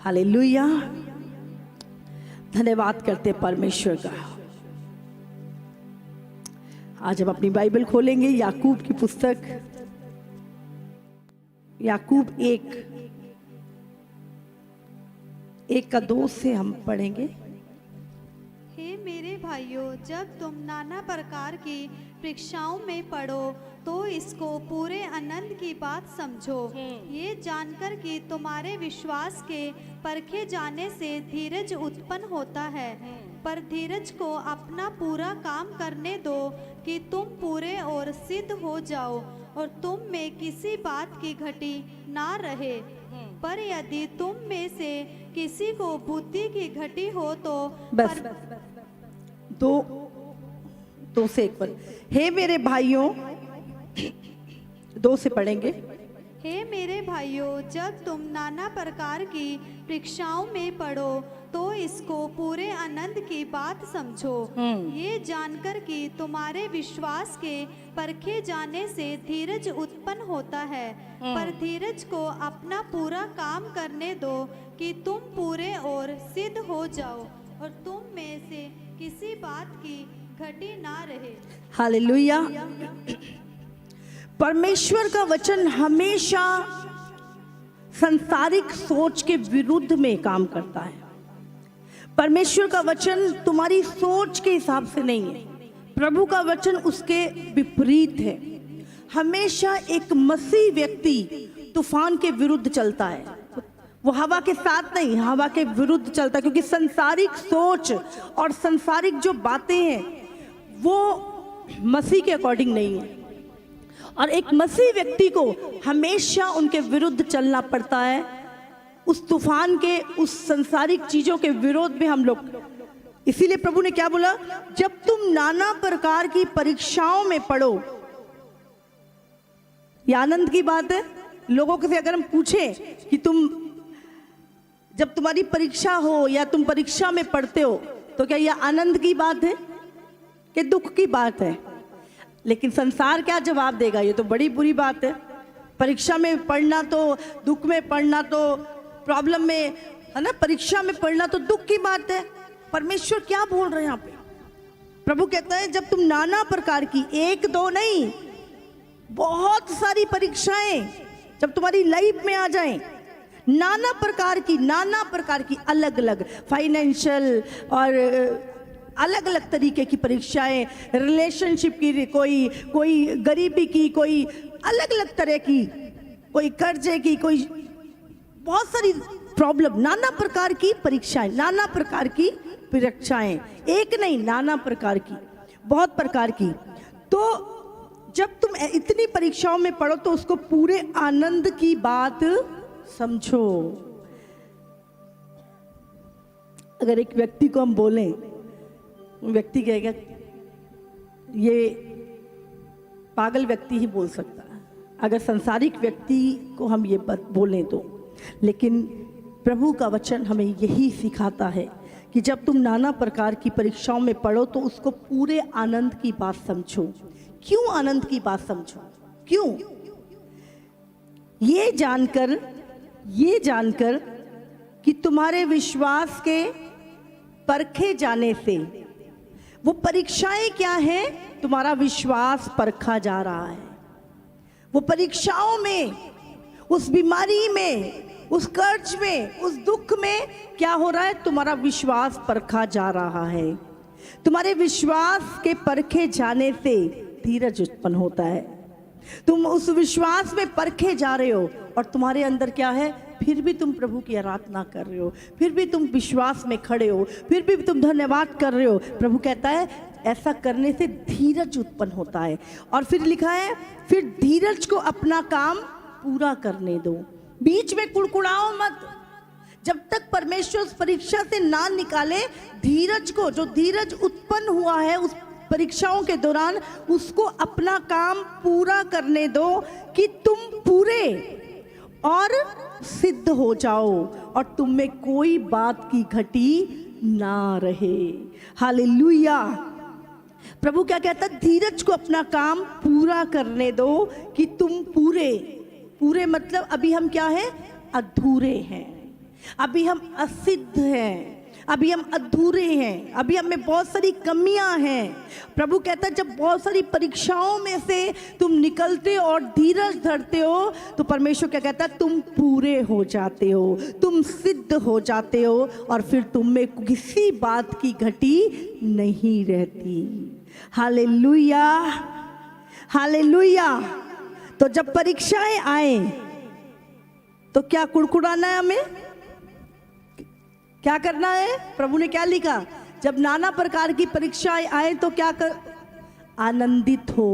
Hallelujah. धन्यवाद करते परमेश्वर का। आज हम अपनी बाइबल खोलेंगे याकूब की पुस्तक, याकूब 1:2 से हम पढ़ेंगे। हे मेरे भाइयों, जब तुम नाना प्रकार की परीक्षाओं में पड़ो तो इसको पूरे आनंद की बात समझो, ये जानकर कि तुम्हारे विश्वास के परखे जाने से धीरज उत्पन्न होता है। पर धीरज को अपना पूरा काम करने दो कि तुम पूरे और सिद्ध हो जाओ और तुम में किसी बात की घटी ना रहे। पर यदि तुम में से किसी को बुद्धि की घटी हो तो बस दो से एक पर। हे मेरे भाइयों, 2 से पढ़ेंगे। हे मेरे भाइयों, जब तुम नाना प्रकार की परीक्षाओं में पड़ो तो इसको पूरे आनंद की बात समझो, ये जानकर कि तुम्हारे विश्वास के परखे जाने से धीरज उत्पन्न होता है। पर धीरज को अपना पूरा काम करने दो कि तुम पूरे और सिद्ध हो जाओ और तुम में से किसी बात की घटी ना रहे। हालेलुया। परमेश्वर का वचन हमेशा सांसारिक सोच के विरुद्ध में काम करता है। परमेश्वर का वचन तुम्हारी सोच के हिसाब से नहीं है, प्रभु का वचन उसके विपरीत है। हमेशा एक मसीह व्यक्ति तूफान के विरुद्ध चलता है, वो हवा के साथ नहीं, हवा के विरुद्ध चलता है, क्योंकि सांसारिक सोच और सांसारिक जो बातें हैं वो मसीह के अकॉर्डिंग नहीं है। और एक मसीह व्यक्ति को हमेशा उनके विरुद्ध चलना पड़ता है। उस तूफान के, उस सांसारिक चीजों के विरोध में हम लोग, इसीलिए प्रभु ने क्या बोला, जब तुम नाना प्रकार की परीक्षाओं में पड़ो। ये आनंद की बात है। लोगों से अगर हम पूछें कि तुम जब तुम्हारी परीक्षा हो या तुम परीक्षा में पढ़ते हो तो क्या यह आनंद की बात है कि दुख की बात है? लेकिन संसार क्या जवाब देगा, ये तो बड़ी बुरी बात है। परीक्षा में पढ़ना तो, दुख में पढ़ना तो, प्रॉब्लम में, है ना, परीक्षा में पढ़ना तो दुख की बात है। परमेश्वर क्या बोल रहे हैं यहाँ पे? प्रभु कहता है जब तुम नाना प्रकार की, 1-2 नहीं, बहुत सारी परीक्षाएं जब तुम्हारी लाइफ में आ जाएं, नाना प्रकार की अलग अलग फाइनेंशियल और अलग अलग तरीके की परीक्षाएं, रिलेशनशिप की, कोई गरीबी की, कोई अलग अलग तरह की, कोई कर्जे की, कोई बहुत सारी प्रॉब्लम, नाना प्रकार की परीक्षाएं, नाना प्रकार की परीक्षाएं, एक नहीं, नाना प्रकार की, बहुत प्रकार की। तो जब तुम इतनी परीक्षाओं में पढ़ो तो उसको पूरे आनंद की बात समझो। अगर एक व्यक्ति को हम बोलें, व्यक्ति कहेगा ये पागल व्यक्ति ही बोल सकता है, अगर सांसारिक व्यक्ति को हम ये बात बोलें तो। लेकिन प्रभु का वचन हमें यही सिखाता है कि जब तुम नाना प्रकार की परीक्षाओं में पढ़ो तो उसको पूरे आनंद की बात समझो। क्यों आनंद की बात समझो? क्यों? ये जानकर कि तुम्हारे विश्वास के परखे जाने से, वो परीक्षाएं क्या है, तुम्हारा विश्वास परखा जा रहा है। वो परीक्षाओं में, उस बीमारी में, उस कर्ज में, उस दुख में क्या हो रहा है, तुम्हारा विश्वास परखा जा रहा है। तुम्हारे विश्वास के परखे जाने से धीरज उत्पन्न होता है। तुम उस विश्वास में परखे जा रहे हो और तुम्हारे अंदर क्या है, फिर भी तुम प्रभु की आराधना कर रहे हो, फिर भी तुम विश्वास में खड़े हो, फिर भी तुम धन्यवाद कर रहे हो। प्रभु कहता है ऐसा करने से धीरज उत्पन्न होता है। और फिर लिखा है, फिर धीरज को अपना काम पूरा करने दो। बीच में कुड़कुड़ाओ मत। जब तक परमेश्वर उस परीक्षा से ना निकाले धीरज को, जो धीरज उत्पन्न हुआ है उस परीक्षाओं के दौरान, उसको अपना काम पूरा करने दो कि तुम पूरे और सिद्ध हो जाओ और तुम में कोई बात की घटी ना रहे। हालेलुया। प्रभु क्या कहता है, धीरज को अपना काम पूरा करने दो कि तुम पूरे मतलब अभी हम क्या है, अधूरे हैं। अभी हम असिद्ध हैं, अभी हम अधूरे हैं, अभी हमें बहुत सारी कमियां हैं। प्रभु कहता है जब बहुत सारी परीक्षाओं में से तुम निकलते हो और धीरज धरते हो तो परमेश्वर क्या कहता है, तुम पूरे हो जाते हो, तुम सिद्ध हो जाते हो और फिर तुम में किसी बात की घटी नहीं रहती। Hallelujah, hallelujah. तो जब परीक्षाएं आए तो क्या कुड़कुड़ाना है हमें, क्या करना है? प्रभु ने क्या लिखा, जब नाना प्रकार की परीक्षाएं आए तो क्या कर, आनंदित हो।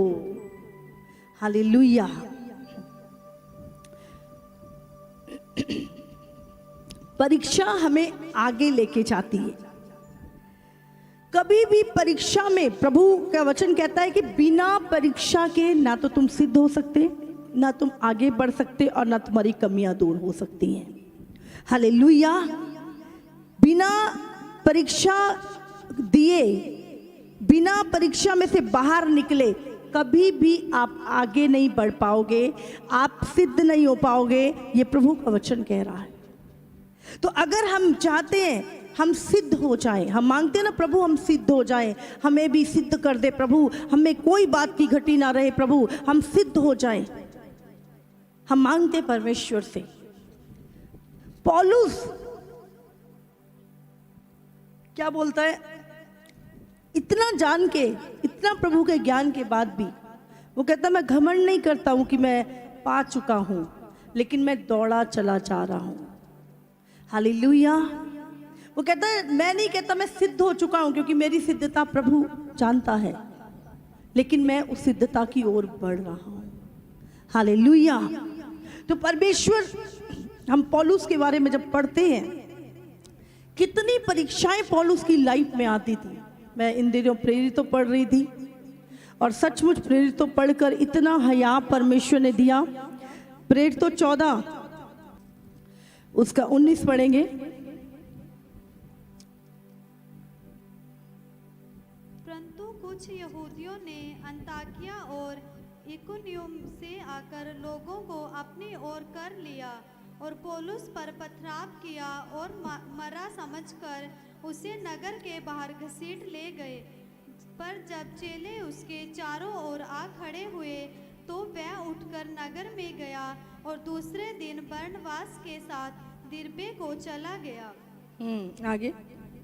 हालेलुया। परीक्षा हमें आगे लेके जाती है। कभी भी परीक्षा में प्रभु का वचन कहता है कि बिना परीक्षा के ना तो तुम सिद्ध हो सकते, ना तुम आगे बढ़ सकते और ना तुम्हारी कमियां दूर हो सकती हैं। हालेलुया। बिना परीक्षा दिए, बिना परीक्षा में से बाहर निकले कभी भी आप आगे नहीं बढ़ पाओगे, आप सिद्ध नहीं हो पाओगे। ये प्रभु का वचन कह रहा है। तो अगर हम चाहते हैं हम सिद्ध हो जाएं, हम मांगते हैं ना प्रभु हम सिद्ध हो जाएं, हमें भी सिद्ध कर दे प्रभु, हमें कोई बात की घटी ना रहे प्रभु, हम सिद्ध हो जाएं, हम मांगते परमेश्वर से। पौलुस क्या बोलता है, इतना जान के, इतना प्रभु के ज्ञान के बाद भी वो कहता है मैं घमंड नहीं करता हूं कि मैं पा चुका हूं, लेकिन मैं दौड़ा चला जा रहा हूं। हालेलुया। वो कहता है मैं नहीं कहता मैं सिद्ध हो चुका हूं, क्योंकि मेरी सिद्धता प्रभु जानता है, लेकिन मैं उस सिद्धता की ओर बढ़ रहा हूं। हालेलुया। तो परमेश्वर, हम पौलुस के बारे में जब पढ़ते हैं, कितनी परीक्षाएं पौलुस की लाइफ में आती थी। मैं इन दिनों प्रेरितों पढ़ रही थी और सचमुच प्रेरितों पढ़कर इतना हया परमेश्वर ने दिया। प्रेरितों 14 उसका 19 पढ़ेंगे। परंतु कुछ यहूदियों ने अंताकिया और इकुनियुम से आकर लोगों को अपनी ओर कर लिया और पौलुस पर पथराव किया और मरा समझकर उसे नगर के बाहर घसीट ले गए। पर जब चेले उसके चारों ओर आ खड़े हुए तो वह उठकर नगर में गया और दूसरे दिन बरनबास के साथ दिरबे को चला गया। आगे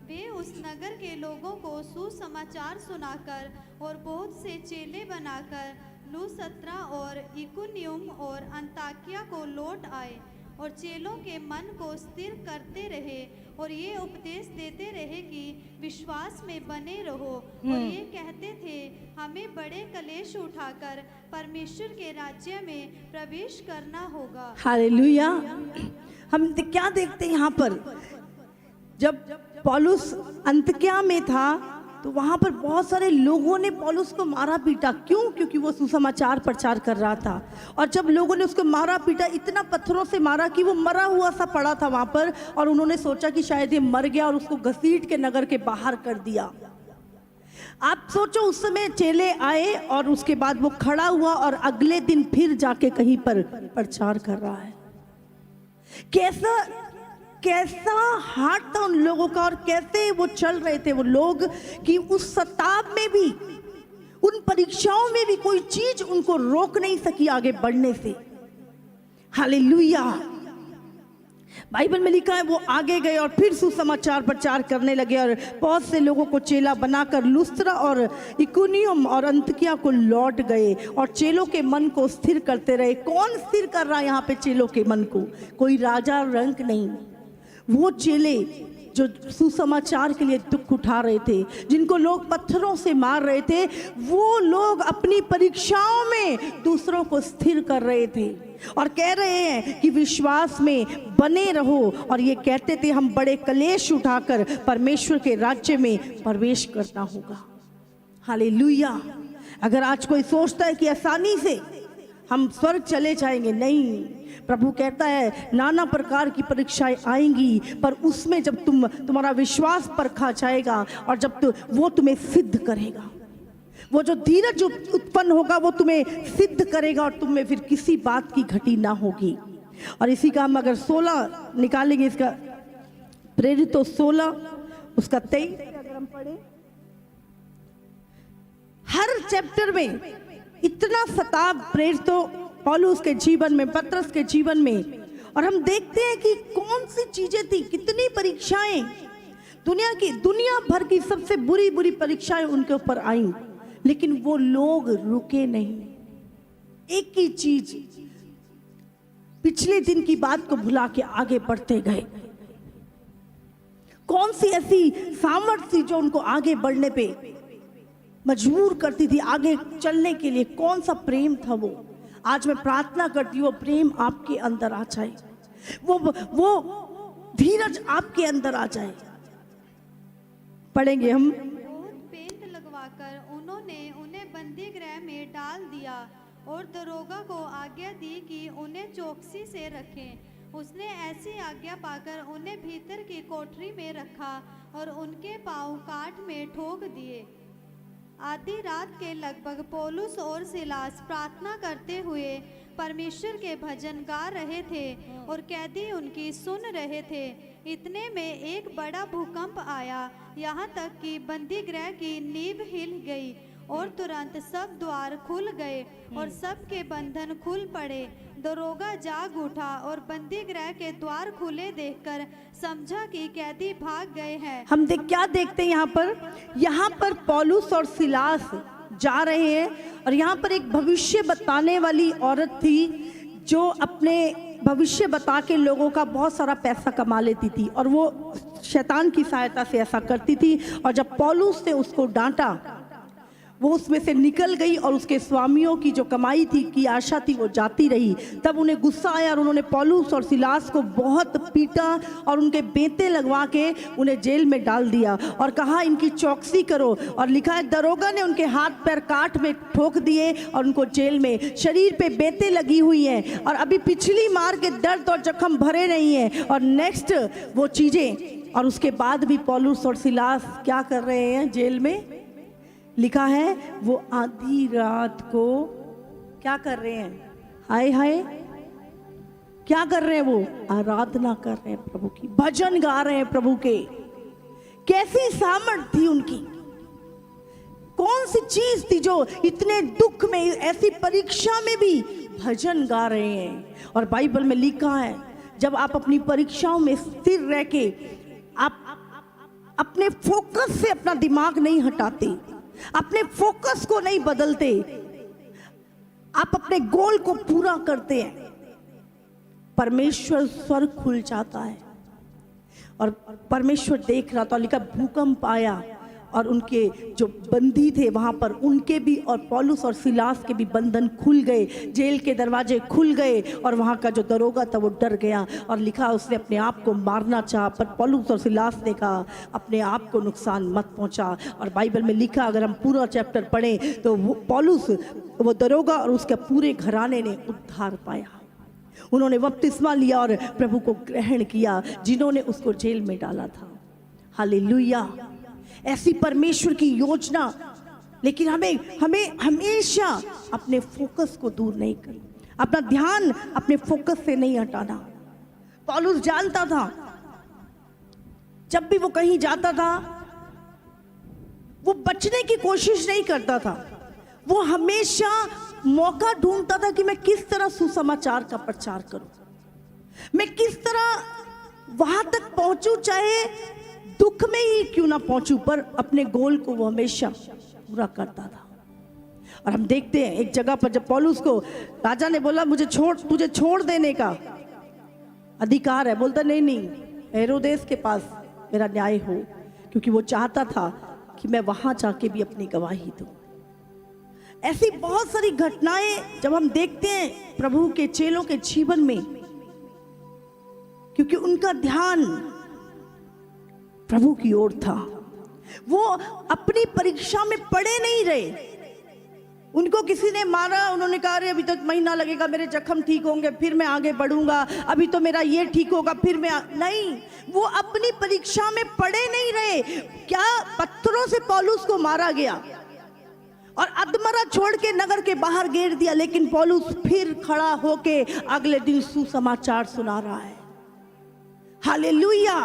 वे उस नगर के लोगों को सुसमाचार सुनाकर और बहुत से चेले बनाकर लुस्त्रा और इकुनियुम और अंताकिया को लौट आए और चेलों के मन को स्थिर करते रहे और ये उपदेश देते रहे कि विश्वास में बने रहो और ये कहते थे हमें बड़े कलेश उठाकर परमेश्वर के राज्य में प्रवेश करना होगा। हालेलुया। हम क्या देखते हैं यहाँ पर, जब पौलुस अंतकिया में था तो वहां पर बहुत सारे लोगों ने पौलुस को मारा पीटा। क्यों? क्योंकि वो सुसमाचार प्रचार कर रहा था। और जब लोगों ने उसको मारा पीटा, इतना पत्थरों से मारा कि वो मरा हुआ सा पड़ा था वहां पर, और उन्होंने सोचा कि शायद ये मर गया और उसको घसीट के नगर के बाहर कर दिया। आप सोचो उस समय चेले आए और उसके बाद वो खड़ा हुआ और अगले दिन फिर जाके कहीं पर प्रचार कर रहा है। कैसा हार्ट था उन लोगों का, और कैसे वो चल रहे थे वो लोग कि उस सताव में भी, उन परीक्षाओं में भी कोई चीज उनको रोक नहीं सकी आगे बढ़ने से। हालेलुया। बाइबल में लिखा है वो आगे गए और फिर सुसमाचार प्रचार करने लगे और बहुत से लोगों को चेला बनाकर लुस्त्रा और इकुनियुम और अंतकिया को लौट गए और चेलों के मन को स्थिर करते रहे। कौन स्थिर कर रहा है यहाँ पे चेलों के मन को? कोई राजा रंक नहीं, वो चेले जो सुसमाचार के लिए दुख उठा रहे थे, जिनको लोग पत्थरों से मार रहे थे, वो लोग अपनी परीक्षाओं में दूसरों को स्थिर कर रहे थे और कह रहे हैं कि विश्वास में बने रहो। और ये कहते थे हम बड़े कलेश उठाकर परमेश्वर के राज्य में प्रवेश करना होगा। हालेलुया। अगर आज कोई सोचता है कि आसानी से हम स्वर्ग चले जाएंगे, नहीं। प्रभु कहता है नाना प्रकार की परीक्षाएं आएंगी, पर उसमें जब तुम्हारा विश्वास परखा जाएगा और जब वो तुम्हें सिद्ध करेगा, वो जो धीरज उत्पन्न होगा वो तुम्हें सिद्ध करेगा और तुम में फिर किसी बात की घटी ना होगी। और इसी का हम अगर 16 निकालेंगे, इसका प्रेरितों 16 उसका 23 अगर हम पढ़े, हर चैप्टर में इतना सताव प्रेरितों पौलुस के जीवन में, पतरस के जीवन में, और हम देखते हैं कि कौन सी चीजें थी, कितनी परीक्षाएं, दुनिया भर की सबसे बुरी बुरी परीक्षाएं उनके ऊपर आई, लेकिन वो लोग रुके नहीं। एक ही चीज, पिछले दिन की बात को भुला के आगे बढ़ते गए। कौन सी ऐसी सामर्थ्य थी जो उनको आगे बढ़ने पे मजबूर करती थी, आगे चलने के लिए? कौन सा प्रेम था वो? आज मैं प्रार्थना करती हूँ वो प्रेम आपके अंदर आ जाए, वो धीरज आपके अंदर आ जाए। पढ़ेंगे हम। बहुत पेंट लगवाकर उन्होंने उन्हें बंदी गृह में डाल दिया और दरोगा को आज्ञा दी कि उन्हें चौकसी से रखें। उसने ऐसी आज्ञा पाकर उन्हें भीतर की कोठरी में रखा और उनके पांव काठ में ठोक दिए। आधी रात के लगभग पौलुस और सिलास प्रार्थना करते हुए परमेश्वर के भजन गा रहे थे और कैदी उनकी सुन रहे थे। इतने में एक बड़ा भूकंप आया, यहाँ तक कि बंदी गृह की नींव हिल गई और तुरंत सब द्वार खुल गए और सबके बंधन खुल पड़े। दरोगा जाग उठा और बंदी गृह के द्वार खुले देखकर समझा कि कैदी भाग गए हैं। हम क्या देखते हैं यहाँ पर पौलुस और सिलास जा रहे हैं, और यहाँ पर एक भविष्य बताने वाली औरत थी जो अपने भविष्य बता के लोगों का बहुत सारा पैसा कमा लेती थी, और वो शैतान की सहायता से ऐसा करती थी। और जब पौलुस ने उसको डांटा, वो उसमें से निकल गई और उसके स्वामियों की जो कमाई थी, की आशा थी, वो जाती रही। तब उन्हें गुस्सा आया और उन्होंने पौलुस और सिलास को बहुत पीटा और उनके बेंते लगवा के उन्हें जेल में डाल दिया और कहा इनकी चौकसी करो। और लिखा है दरोगा ने उनके हाथ पैर काठ में ठोक दिए और उनको जेल में, शरीर पे बेंते लगी हुई हैं और अभी पिछली मार के दर्द और जख्म भरे नहीं हैं और नेक्स्ट वो चीजें। और उसके बाद भी पौलुस और सिलास क्या कर रहे हैं जेल में? लिखा है वो आधी रात को क्या कर रहे हैं? हाय हाय, क्या कर रहे हैं? वो आराधना कर रहे हैं प्रभु की, भजन गा रहे हैं प्रभु के। कैसी सामर्थ्य थी उनकी, कौन सी चीज थी जो इतने दुख में, ऐसी परीक्षा में भी भजन गा रहे हैं। और बाइबल में लिखा है जब आप अपनी परीक्षाओं में स्थिर रह के आप अपने फोकस से अपना दिमाग नहीं हटाते, अपने फोकस को नहीं बदलते, आप अपने गोल को पूरा करते हैं, परमेश्वर स्वर्ग खुल जाता है। और परमेश्वर देख रहा था, लिखा भूकंप आया और उनके जो बंदी थे वहां पर उनके भी और पौलुस और सिलास के भी बंधन खुल गए, जेल के दरवाजे खुल गए और वहां का जो दरोगा था वो डर गया। और लिखा उसने अपने आप को मारना चाहा, पर पौलुस और सिलास ने कहा अपने आप को नुकसान मत पहुंचा। और बाइबल में लिखा, अगर हम पूरा चैप्टर पढ़ें तो वो पौलुस, वो दरोगा और उसके पूरे घराने ने उद्धार पाया। उन्होंने बपतिस्मा लिया और प्रभु को ग्रहण किया जिन्होंने उसको जेल में डाला था। हालेलुया, ऐसी परमेश्वर की योजना। लेकिन हमें हमेशा अपने फोकस को दूर नहीं करना, अपना ध्यान अपने फोकस से नहीं हटाना। पौलुस जानता था जब भी वो कहीं जाता था वो बचने की कोशिश नहीं करता था, वो हमेशा मौका ढूंढता था कि मैं किस तरह सुसमाचार का प्रचार करूं, मैं किस तरह वहां तक पहुंचूं, चाहे दुख में ही क्यों ना पहुंचूं, पर अपने गोल को वो हमेशा पूरा करता था। और हम देखते हैं एक जगह पर जब पौलुस को राजा ने बोला तुझे छोड़ देने का अधिकार है, बोलता नहीं, हेरोदेस के पास मेरा न्याय हो, क्योंकि वो चाहता था कि मैं वहां जाके भी अपनी गवाही दूं। ऐसी बहुत सारी घटनाएं जब हम देखते हैं प्रभु के चेलों के जीवन में, क्योंकि उनका ध्यान प्रभु की ओर था, वो अपनी परीक्षा में पड़े नहीं रहे। उनको किसी ने मारा, उन्होंने कहा अरे अभी तक महीना लगेगा, मेरे जख्म ठीक होंगे फिर मैं आगे बढ़ूंगा, अभी तो मेरा ये ठीक होगा फिर मैं नहीं, वो अपनी परीक्षा में पड़े नहीं रहे। क्या पत्थरों से पौलुस को मारा गया और अधमरा छोड़ के नगर के बाहर गिर दिया, लेकिन पौलुस फिर खड़ा होके अगले दिन सुसमाचार सुना रहा है। हालेलुया।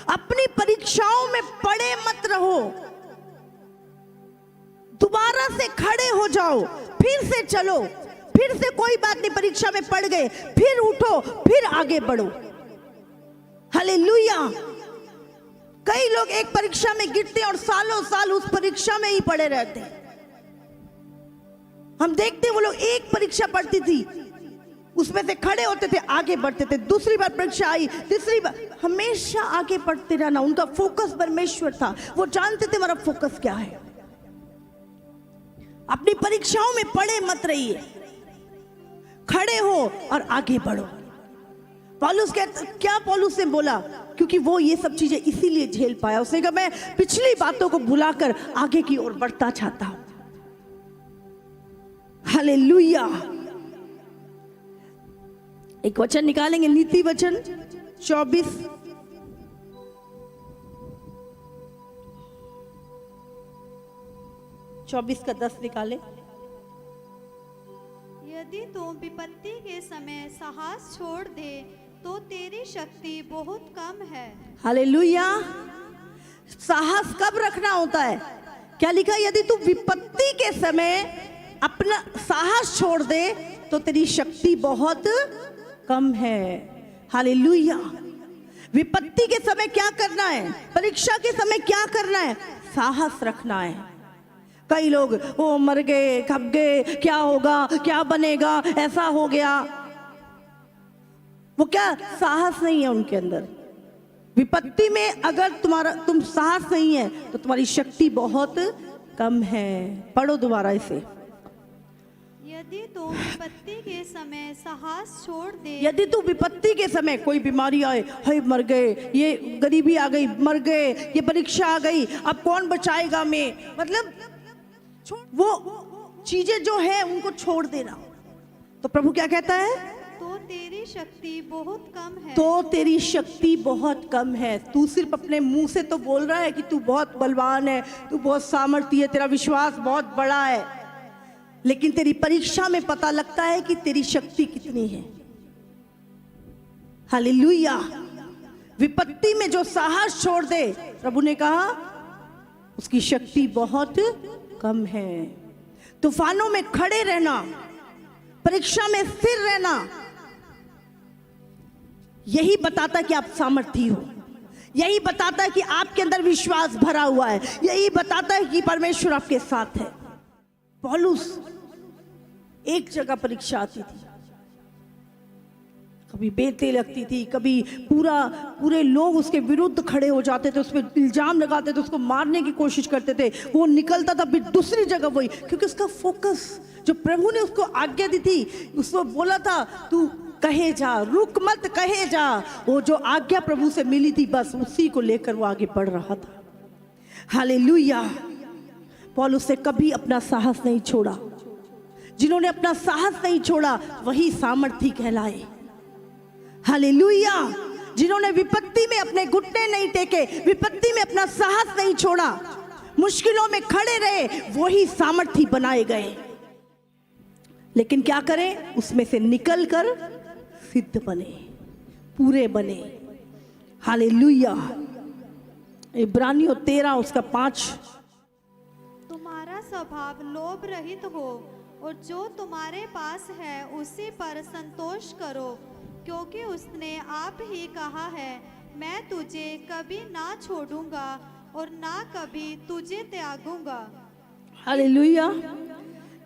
अपनी परीक्षाओं में पड़े मत रहो, दोबारा से खड़े हो जाओ, फिर से चलो, फिर से कोई बात नहीं, परीक्षा में पड़ गए, फिर उठो, फिर आगे बढ़ो। हालेलुया। कई लोग एक परीक्षा में गिरते और सालों साल उस परीक्षा में ही पड़े रहते हैं। हम देखते हैं वो लोग एक परीक्षा पढ़ती थी, उसमें से खड़े होते थे, आगे बढ़ते थे, दूसरी बार परीक्षा आई, तीसरी बार, हमेशा आगे बढ़ते रहना। उनका फोकस परमेश्वर था, वो जानते थे हमारा फोकस क्या है। अपनी परीक्षाओं में पड़े मत रहिए, खड़े हो और आगे बढ़ो। पौलुस क्या पौलुस ने बोला, क्योंकि वो ये सब चीजें इसीलिए झेल पाया। उसने कहा मैं पिछली बातों को भुलाकर आगे की ओर बढ़ता चाहता हूं। हालेलुया। एक वचन निकालेंगे, नीति वचन 24 का 10 निकाले। यदि तुम विपत्ति के समय साहस छोड़ दे तो तेरी शक्ति बहुत कम है। हालेलुया। साहस कब रखना होता है? क्या लिखा? यदि तू विपत्ति के समय अपना साहस छोड़ दे तो तेरी शक्ति बहुत कम है। हालेलुया। विपत्ति के समय क्या करना है? परीक्षा के समय क्या करना है? साहस रखना है। कई लोग वो मर गए, खप गए, क्या होगा, क्या बनेगा, ऐसा हो गया, वो क्या साहस नहीं है उनके अंदर। विपत्ति में अगर तुम साहस नहीं है तो तुम्हारी शक्ति बहुत कम है। पढ़ो दोबारा इसे। यदि तू विपत्ति के समय साहस छोड़ दे, यदि तू विपत्ति के समय, कोई बीमारी आए, हाय मर गए, ये गरीबी आ गई, मर गए, ये परीक्षा आ गई, अब कौन बचाएगा मैं, मतलब वो चीजें जो है उनको छोड़ देना। तो प्रभु क्या कहता है? तो तेरी शक्ति बहुत कम है। तो तेरी शक्ति बहुत कम है। तू सिर्फ अपने मुंह से तो बोल रहा है कि तू बहुत बलवान है, तू बहुत सामर्थ्य है, तेरा विश्वास बहुत बड़ा है, लेकिन तेरी परीक्षा में पता लगता है कि तेरी शक्ति कितनी है। हालेलुया। विपत्ति में जो साहस छोड़ दे, प्रभु ने कहा उसकी शक्ति बहुत कम है। तूफानों में खड़े रहना, परीक्षा में स्थिर रहना, यही बताता है कि आप सामर्थी हो, यही बताता है कि आपके अंदर विश्वास भरा हुआ है, यही बताता है कि परमेश्वर आपके साथ है। पौलुस एक जगह परीक्षा आती थी, कभी बेटे लगती थी, कभी पूरे लोग उसके विरुद्ध खड़े हो जाते थे, उस पर इल्जाम लगाते थे, उसको मारने की कोशिश करते थे, वो निकलता था फिर दूसरी जगह वही, क्योंकि उसका फोकस, जो प्रभु ने उसको आज्ञा दी थी, उसको बोला था तू कहे जा, रुक मत, कहे जा, वो जो आज्ञा प्रभु से मिली थी बस उसी को लेकर वो आगे बढ़ रहा था। हालेलुया। पौलुस ने कभी अपना साहस नहीं छोड़ा। जिन्होंने अपना साहस नहीं छोड़ा वही सामर्थी कहलाए। हालेलुया। जिन्होंने विपत्ति में अपने घुटने नहीं टेके, विपत्ति में अपना साहस नहीं छोड़ा, मुश्किलों में खड़े रहे, वही सामर्थी बनाए गए। लेकिन क्या करें? उसमें से निकलकर सिद्ध बने, पूरे बने। हालेलुया। इब्रानियों 13 उसका 5। तुम्हारा स्वभाव लोभ रहित हो और जो तुम्हारे पास है उसी पर संतोष करो, क्योंकि उसने आप ही कहा है, मैं तुझे कभी ना छोड़ूंगा और ना कभी तुझे त्यागूंगा। हालेलुया।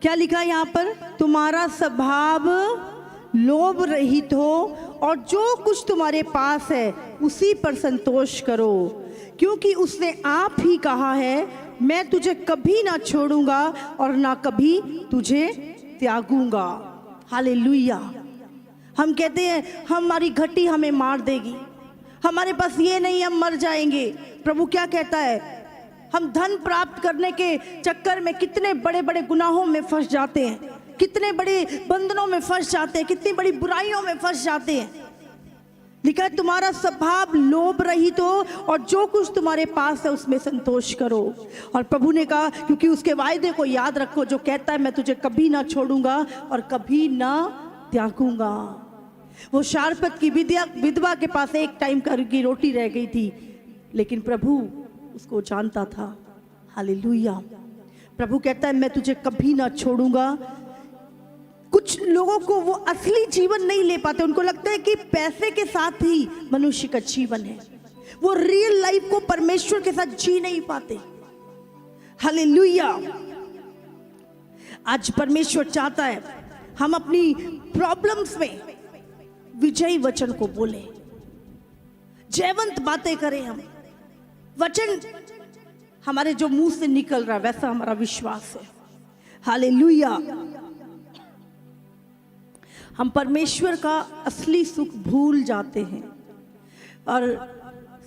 क्या लिखा है यहाँ पर? तुम्हारा स्वभाव लोभ रहित हो और जो कुछ तुम्हारे पास है उसी पर संतोष करो, क्योंकि उसने आप ही कहा है, मैं तुझे कभी ना छोड़ूंगा और ना कभी तुझे त्यागूंगा। हालेलुया। हम कहते हैं हमारी घटी हमें मार देगी, हमारे पास ये नहीं, हम मर जाएंगे। प्रभु क्या कहता है? हम धन प्राप्त करने के चक्कर में कितने बड़े बड़े गुनाहों में फंस जाते हैं, कितने बड़े बंधनों में फंस जाते हैं, कितनी बड़ी बुराइयों में फंस जाते हैं। लिखा है तुम्हारा स्वभाव लोभ रहित हो और जो कुछ तुम्हारे पास है उसमें संतोष करो। और प्रभु ने कहा क्योंकि उसके वायदे को याद रखो जो कहता है मैं तुझे कभी ना छोड़ूंगा और कभी ना त्यागूंगा। वो शारपत की विधवा के पास एक टाइम की रोटी रह गई थी, लेकिन प्रभु उसको जानता था। हालेलुया। प्रभु कहता है मैं तुझे कभी ना छोड़ूंगा। कुछ लोगों को वो असली जीवन नहीं ले पाते, उनको लगता है कि पैसे के साथ ही मनुष्य का जीवन है, वो रियल लाइफ को परमेश्वर के साथ जी नहीं पाते। हालेलुया। आज परमेश्वर चाहता है हम अपनी प्रॉब्लम्स में विजयी वचन को बोले, जयवंत बातें करें। हम वचन हमारे जो मुंह से निकल रहा है वैसा हमारा विश्वास है। हालेलुया। हम परमेश्वर का असली सुख भूल जाते हैं और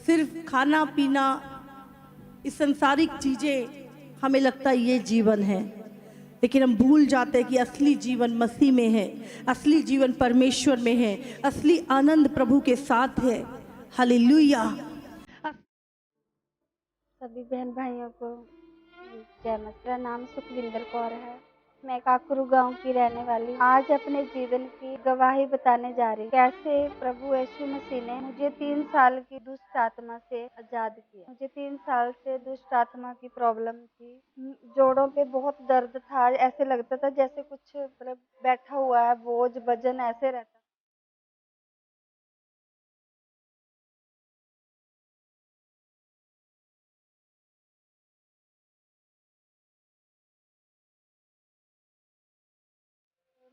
सिर्फ खाना पीना, इस संसारिक चीजें हमें लगता है ये जीवन है, लेकिन हम भूल जाते हैं कि असली जीवन मसीह में है, असली जीवन परमेश्वर में है, असली आनंद प्रभु के साथ है। हालेलुया। सभी बहन भाइयों को जय मसीह। मेरा नाम सुखविंदर कौर है, मैं काकरू गांव की रहने वाली हूँ। आज अपने जीवन की गवाही बताने जा रही हूँ, कैसे प्रभु यीशु मसीह ने मुझे 3 साल की दुष्ट आत्मा से आजाद किया। मुझे 3 साल से दुष्ट आत्मा की प्रॉब्लम थी, जोड़ों पे बहुत दर्द था, ऐसे लगता था जैसे कुछ मतलब बैठा हुआ है, बोझ वजन ऐसे रहता।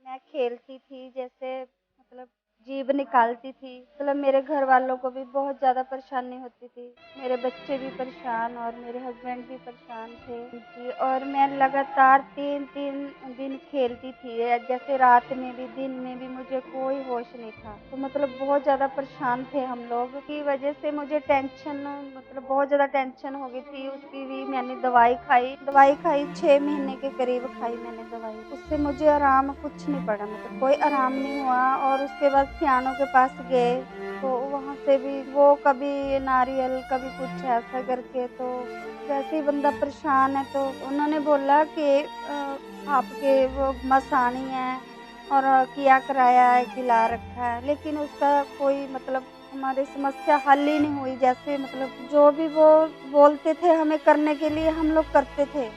मैं खेलती थी, जैसे मतलब जीभ निकालती थी, मतलब मेरे घर वालों को भी बहुत ज़्यादा परेशानी होती थी। मेरे बच्चे भी परेशान और मेरे हस्बैंड भी परेशान थे जी। और मैं लगातार 3 दिन खेलती थी, जैसे रात में भी दिन में भी मुझे कोई होश नहीं था। तो मतलब बहुत ज़्यादा परेशान थे हम लोग, की वजह से मुझे टेंशन, मतलब बहुत ज़्यादा टेंशन हो गई थी। उसकी भी मैंने दवाई खाई 6 महीने के करीब खाई मैंने दवाई, उससे मुझे आराम कुछ नहीं पड़ा, मतलब कोई आराम नहीं हुआ। और उसके बाद सियानों के पास गए तो वहाँ से भी वो कभी नारियल कभी कुछ ऐसा करके, तो वैसे ही बंदा परेशान है। तो उन्होंने बोला कि आपके वो मसानी है और किया कराया है, खिला रखा है, लेकिन उसका कोई मतलब हमारी समस्या हल ही नहीं हुई। जैसे मतलब जो भी वो बोलते थे हमें करने के लिए हम लोग करते थे,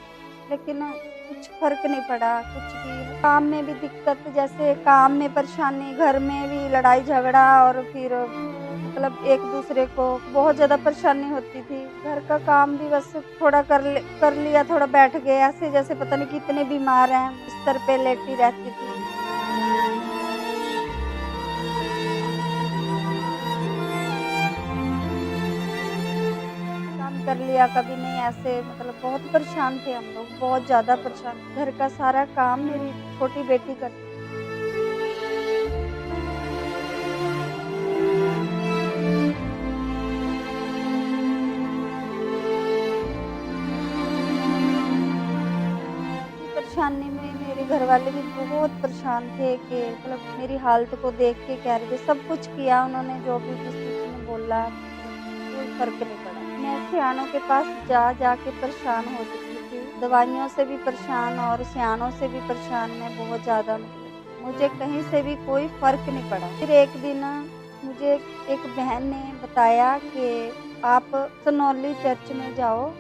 लेकिन कुछ फर्क नहीं पड़ा कुछ भी। काम में भी दिक्कत, जैसे काम में परेशानी, घर में भी लड़ाई झगड़ा, और फिर मतलब एक दूसरे को बहुत ज़्यादा परेशानी होती थी। घर का काम भी बस थोड़ा कर लिया, थोड़ा बैठ गए, ऐसे जैसे पता नहीं कितने बीमार हैं, बिस्तर पे लेटी रहती थी। कर लिया कभी नहीं, ऐसे मतलब बहुत परेशान थे हम लोग, बहुत ज़्यादा परेशान। घर का सारा काम मेरी छोटी बेटी करती। परेशानी में मेरे घर वाले भी बहुत परेशान थे कि मतलब मेरी हालत को देख के कह रहे थे। सब कुछ किया उन्होंने, जो भी उसने बोला, कोई फर्क नहीं पड़ा। मैं सियानों के पास जा के परेशान हो चुकी थी, दवाइयों से भी परेशान और सियानों से भी परेशान, मैं बहुत ज़्यादा, मुझे कहीं से भी कोई फ़र्क नहीं पड़ा। फिर एक दिन मुझे एक बहन ने बताया कि आप सनौली चर्च में जाओ,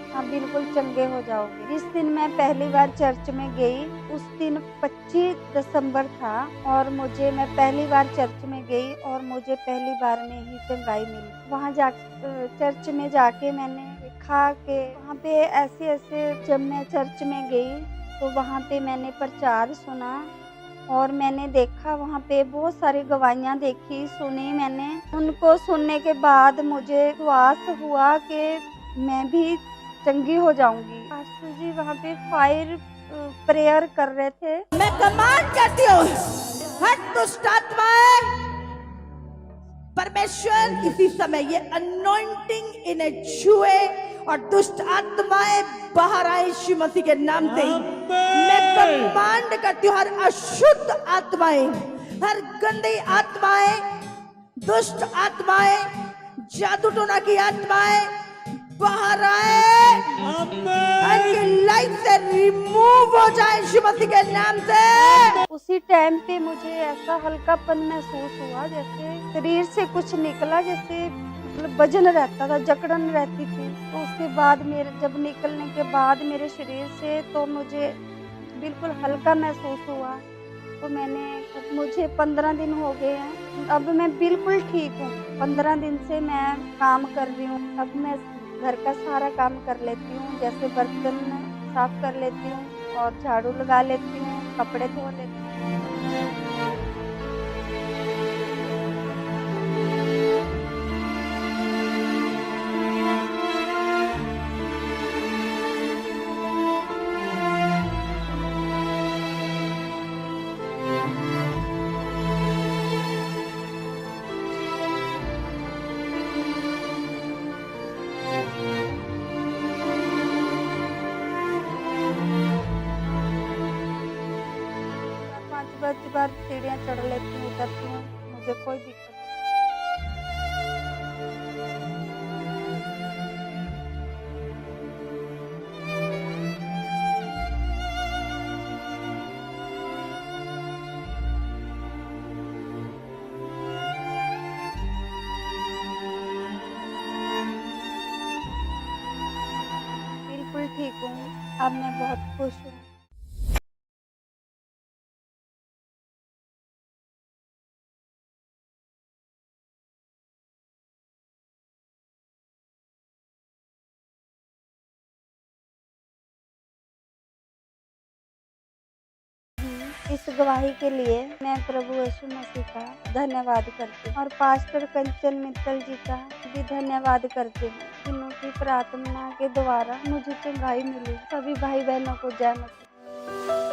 आप बिल्कुल चंगे हो जाओगे। जिस दिन मैं पहली बार चर्च में गई, उस दिन 25 दिसंबर था और मैं पहली बार चर्च में गई और मुझे पहली बार में ही चंगाई मिली। वहाँ चर्च में जाके मैंने देखा कि वहाँ पे ऐसे जब मैं चर्च में गई तो वहाँ पे मैंने प्रचार सुना और मैंने देखा वहाँ पे बहुत सारी गवाहियाँ देखी, सुनी मैंने। उनको सुनने के बाद मुझे विश्वास हुआ कि मैं भी चंगी हो जाऊंगी। पास्टर जी वहाँ पे फायर प्रेयर कर रहे थे। मैं कमांड करती हूँ, हट दुष्ट आत्माएं, परमेश्वर इसी समय ये अनॉइंटिंग इन्हें छुए और दुष्ट आत्माएं बाहर आए यीशु मसीह के नाम से। मैं कमांड करती हूँ, हर अशुद्ध आत्माएं, हर गंदी आत्माएं, दुष्ट आत्माएं, जादू टोना की आत्माएं बाहर आए, उनकी लाइफ से रिमूव हो जाए यीशु मसीह के नाम से। उसी टाइम पे मुझे ऐसा हल्कापन महसूस हुआ, जैसे शरीर से कुछ निकला, जैसे मतलब वजन रहता था, जकड़न रहती थी। तो उसके बाद मेरे जब निकलने के बाद मेरे शरीर से तो मुझे बिल्कुल हल्का महसूस हुआ। तो मुझे 15 दिन हो गए हैं, अब मैं बिल्कुल ठीक हूँ। 15 दिन से मैं काम कर रही हूँ। अब मैं घर का सारा काम कर लेती हूँ, जैसे बर्तन साफ कर लेती हूँ और झाड़ू लगा लेती हूँ, कपड़े धो लेती हूँ। पाँच बार सीढ़ियाँ चढ़ लेती हूँ, उतरती हूँ, मुझे कोई दिक्कत नहीं। बिल्कुल ठीक हूँ, अब मैं बहुत खुश हूँ। इस गवाही के लिए मैं प्रभु यीशु मसीह का धन्यवाद करती हूँ और पास्टर कंचन मित्तल जी का भी धन्यवाद करती हूँ, जिनकी प्रार्थना के द्वारा मुझे चंगाई मिली। सभी भाई बहनों को जय मसीह।